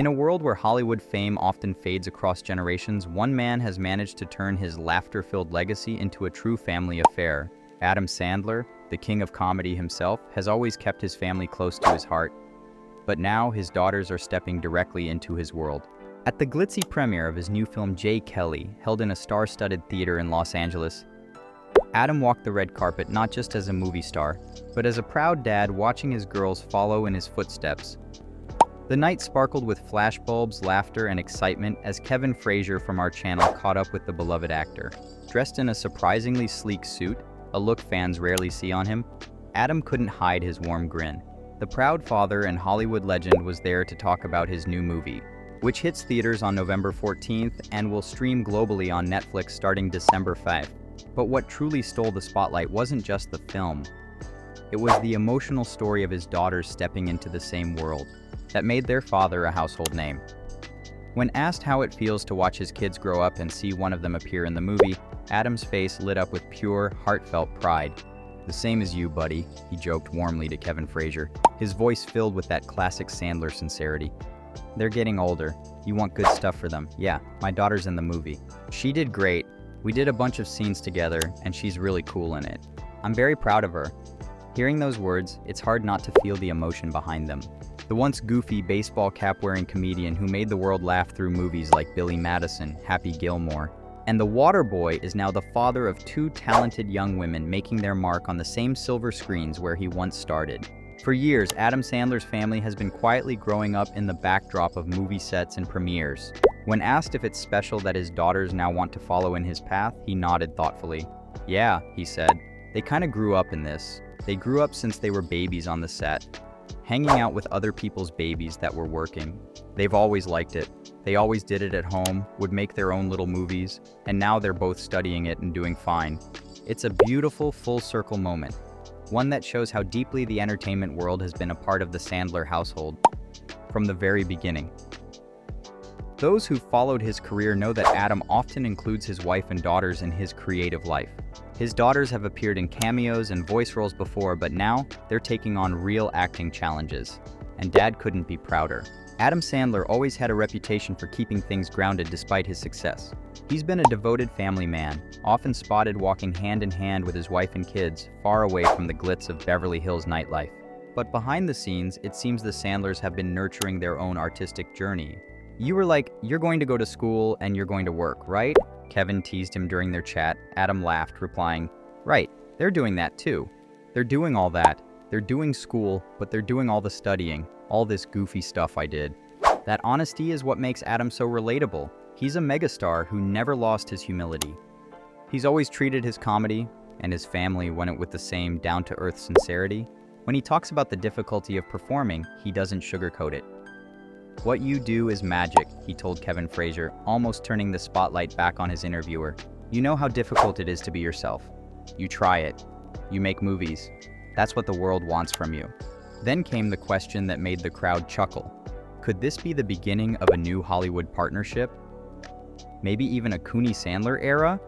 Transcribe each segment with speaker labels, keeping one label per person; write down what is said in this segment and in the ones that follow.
Speaker 1: In a world where Hollywood fame often fades across generations, one man has managed to turn his laughter-filled legacy into a true family affair. Adam Sandler, the king of comedy himself, has always kept his family close to his heart. But now his daughters are stepping directly into his world. At the glitzy premiere of his new film J. Kelly, held in a star-studded theater in Los Angeles, Adam walked the red carpet not just as a movie star, but as a proud dad watching his girls follow in his footsteps. The night sparkled with flashbulbs, laughter, and excitement as Kevin Frazier from our channel caught up with the beloved actor. Dressed in a surprisingly sleek suit, a look fans rarely see on him, Adam couldn't hide his warm grin. The proud father and Hollywood legend was there to talk about his new movie, which hits theaters on November 14th and will stream globally on Netflix starting December 5th. But what truly stole the spotlight wasn't just the film. It was the emotional story of his daughters stepping into the same world that made their father a household name. When asked how it feels to watch his kids grow up and see one of them appear in the movie, Adam's face lit up with pure, heartfelt pride. "The same as you, buddy," he joked warmly to Kevin Frazier, his voice filled with that classic Sandler sincerity. "They're getting older. You want good stuff for them. Yeah, my daughter's in the movie. She did great. We did a bunch of scenes together, and she's really cool in it. I'm very proud of her." Hearing those words, it's hard not to feel the emotion behind them. The once goofy, baseball cap-wearing comedian who made the world laugh through movies like Billy Madison, Happy Gilmore, and The Waterboy is now the father of two talented young women making their mark on the same silver screens where he once started. For years, Adam Sandler's family has been quietly growing up in the backdrop of movie sets and premieres. When asked if it's special that his daughters now want to follow in his path, he nodded thoughtfully. "Yeah," he said, "they kind of grew up in this. They grew up since they were babies on the set, hanging out with other people's babies that were working. They've always liked it. They always did it at home, would make their own little movies, and now they're both studying it and doing fine." It's a beautiful full-circle moment, one that shows how deeply the entertainment world has been a part of the Sandler household from the very beginning. Those who followed his career know that Adam often includes his wife and daughters in his creative life. His daughters have appeared in cameos and voice roles before, but now they're taking on real acting challenges. And Dad couldn't be prouder. Adam Sandler always had a reputation for keeping things grounded despite his success. He's been a devoted family man, often spotted walking hand in hand with his wife and kids, far away from the glitz of Beverly Hills nightlife. But behind the scenes, it seems the Sandlers have been nurturing their own artistic journey. "You were like, you're going to go to school and you're going to work, right?" Kevin teased him during their chat. Adam laughed, replying, "Right, they're doing that too. They're doing all that. They're doing school, but they're doing all the studying, all this goofy stuff I did." That honesty is what makes Adam so relatable. He's a megastar who never lost his humility. He's always treated his comedy and his family with the same down-to-earth sincerity. When he talks about the difficulty of performing, he doesn't sugarcoat it. "What you do is magic," he told Kevin Frazier, almost turning the spotlight back on his interviewer. "You know how difficult it is to be yourself. You try it. You make movies. That's what the world wants from you." Then came the question that made the crowd chuckle. Could this be the beginning of a new Hollywood partnership? Maybe even a Clooney-Sandler era?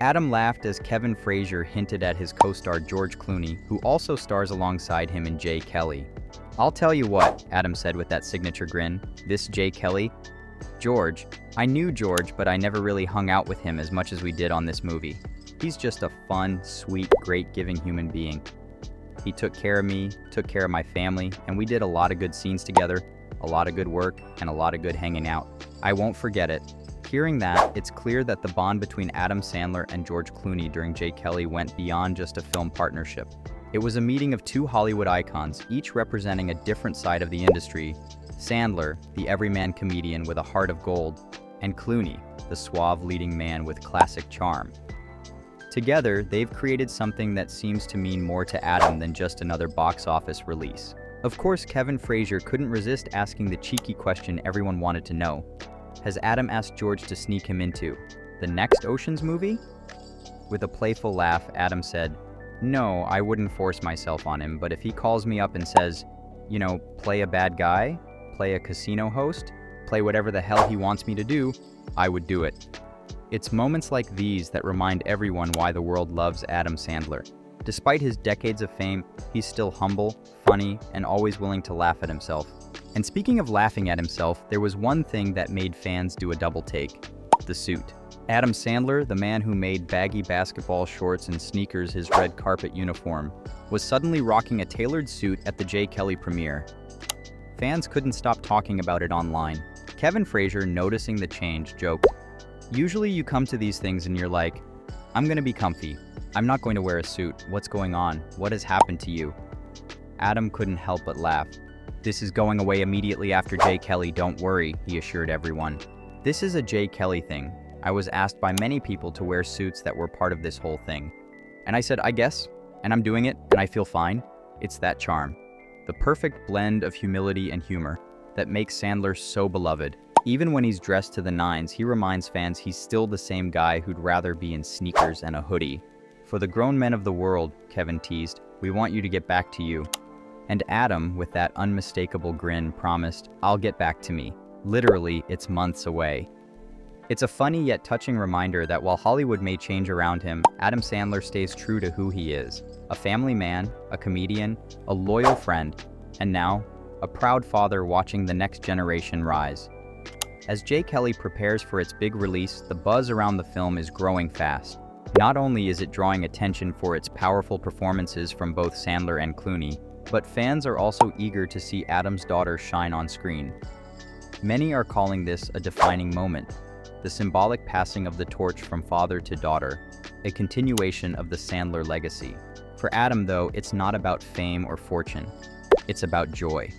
Speaker 1: Adam laughed as Kevin Frazier hinted at his co-star George Clooney, who also stars alongside him in J. Kelly. "I'll tell you what," Adam said with that signature grin, "this J. Kelly, George, I knew George, but I never really hung out with him as much as we did on this movie. He's just a fun, sweet, great-giving human being. He took care of me, took care of my family, and we did a lot of good scenes together, a lot of good work, and a lot of good hanging out. I won't forget it." Hearing that, it's clear that the bond between Adam Sandler and George Clooney during J. Kelly went beyond just a film partnership. It was a meeting of two Hollywood icons, each representing a different side of the industry. Sandler, the everyman comedian with a heart of gold, and Clooney, the suave leading man with classic charm. Together, they've created something that seems to mean more to Adam than just another box office release. Of course, Kevin Frazier couldn't resist asking the cheeky question everyone wanted to know. Has Adam asked George to sneak him into the next Ocean's movie? With a playful laugh, Adam said, "No, I wouldn't force myself on him, but if he calls me up and says, play a bad guy, play a casino host, play whatever the hell he wants me to do, I would do it." It's moments like these that remind everyone why the world loves Adam Sandler. Despite his decades of fame, he's still humble, funny, and always willing to laugh at himself. And speaking of laughing at himself, there was one thing that made fans do a double take: the suit. Adam Sandler, the man who made baggy basketball shorts and sneakers his red carpet uniform, was suddenly rocking a tailored suit at the J. Kelly premiere. Fans couldn't stop talking about it online. Kevin Frazier, noticing the change, joked, "Usually you come to these things and you're like, I'm gonna be comfy. I'm not going to wear a suit. What's going on? What has happened to you?" Adam couldn't help but laugh. "This is going away immediately after J. Kelly, don't worry," he assured everyone. "This is a J. Kelly thing. I was asked by many people to wear suits that were part of this whole thing. And I said, I guess, and I'm doing it, and I feel fine. It's that charm. The perfect blend of humility and humor that makes Sandler so beloved. Even when he's dressed to the nines, he reminds fans he's still the same guy who'd rather be in sneakers and a hoodie. For the grown men of the world," Kevin teased, "we want you to get back to you." And Adam, with that unmistakable grin, promised, "I'll get back to me. Literally, it's months away." It's a funny yet touching reminder that while Hollywood may change around him, Adam Sandler stays true to who he is: a family man, a comedian, a loyal friend, and now, a proud father watching the next generation rise. As J. Kelly prepares for its big release, the buzz around the film is growing fast. Not only is it drawing attention for its powerful performances from both Sandler and Clooney, but fans are also eager to see Adam's daughter shine on screen. Many are calling this a defining moment, the symbolic passing of the torch from father to daughter, a continuation of the Sandler legacy. For Adam, though, it's not about fame or fortune. It's about joy.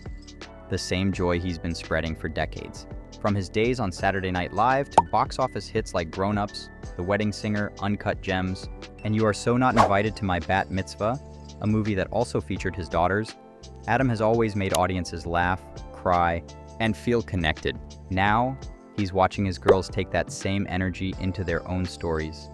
Speaker 1: The same joy he's been spreading for decades. From his days on Saturday Night Live to box office hits like Grown Ups, The Wedding Singer, Uncut Gems, and You Are So Not Invited to My Bat Mitzvah, a movie that also featured his daughters, Adam has always made audiences laugh, cry, and feel connected. Now, he's watching his girls take that same energy into their own stories.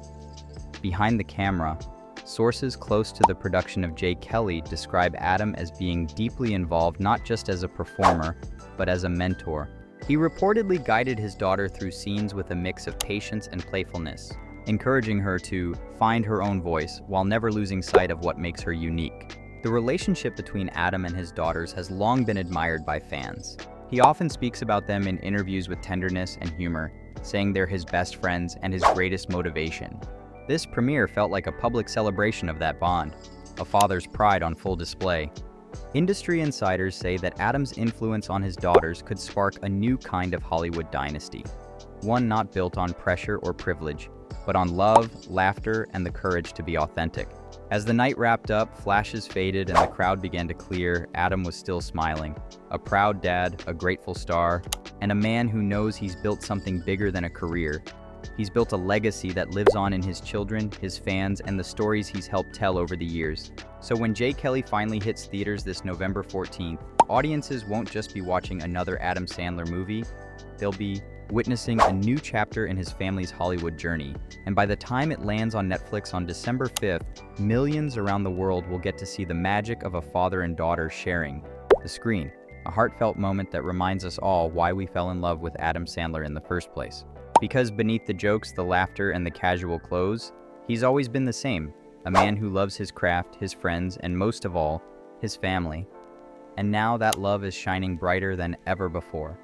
Speaker 1: Behind the camera, sources close to the production of J. Kelly describe Adam as being deeply involved not just as a performer, but as a mentor. He reportedly guided his daughter through scenes with a mix of patience and playfulness, encouraging her to find her own voice while never losing sight of what makes her unique. The relationship between Adam and his daughters has long been admired by fans. He often speaks about them in interviews with tenderness and humor, saying they're his best friends and his greatest motivation. This premiere felt like a public celebration of that bond, a father's pride on full display. Industry insiders say that Adam's influence on his daughters could spark a new kind of Hollywood dynasty, one not built on pressure or privilege, but on love, laughter, and the courage to be authentic. As the night wrapped up, flashes faded and the crowd began to clear, Adam was still smiling. A proud dad, a grateful star, and a man who knows he's built something bigger than a career. He's built a legacy that lives on in his children, his fans, and the stories he's helped tell over the years. So when J. Kelly finally hits theaters this November 14th, audiences won't just be watching another Adam Sandler movie, they'll be witnessing a new chapter in his family's Hollywood journey. And by the time it lands on Netflix on December 5th, millions around the world will get to see the magic of a father and daughter sharing the screen, a heartfelt moment that reminds us all why we fell in love with Adam Sandler in the first place. Because beneath the jokes, the laughter, and the casual clothes, he's always been the same, a man who loves his craft, his friends, and most of all, his family. And now that love is shining brighter than ever before.